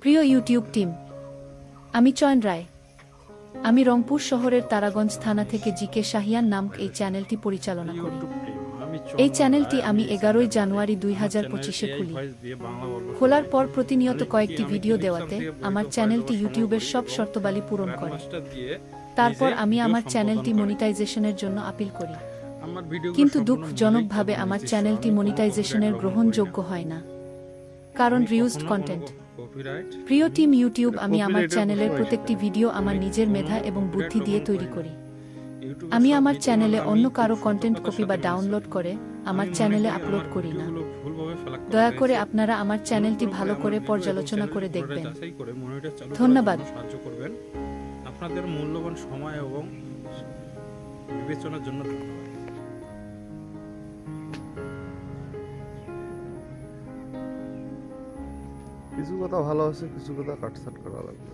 প্রিয় YouTube team, আমি চয়ন রায়। আমি রংপুর শহরের তারাগঞ্জ থানা থেকে জিকে শাহিয়ান নামক এই চ্যানেলটি পরিচালনা করি। এই চ্যানেলটি আমি 11 জানুয়ারি 2025-এ খুলি। খোলার পর প্রতিনিয়ত কয়েকটি ভিডিও দেওয়াতে আমার চ্যানেলটি ইউটিউবের সব শর্তাবলী পূরণ করে। তারপর আমি আমার চ্যানেলটি মনিটাইজেশনের জন্য আপিল করি, কিন্তু দুঃখজনকভাবে আমার চ্যানেলটি মনিটাইজেশনের গ্রহণযোগ্য হয় না, কারণ রিউজড কন্টেন্ট। প্রিয় টিম ইউটিউব, আমি আমার চ্যানেলের প্রত্যেকটি ভিডিও আমার নিজের মেধা এবং বুদ্ধি দিয়ে তৈরি করি। আমি আমার চ্যানেলে অন্য কারো কন্টেন্ট কপি বা ডাউনলোড করে আমার চ্যানেলে আপলোড করি না। দয়া করে আপনারা আমার চ্যানেলটি ভালো করে পর্যালোচনা করে দেখবেন। ধন্যবাদ। আপনাদের মূল্যবান সময় এবং বিবেচনার জন্য ধন্যবাদ। কিছু কথা ভালো আছে, কিছু কথা কাটছাট করা লাগবে।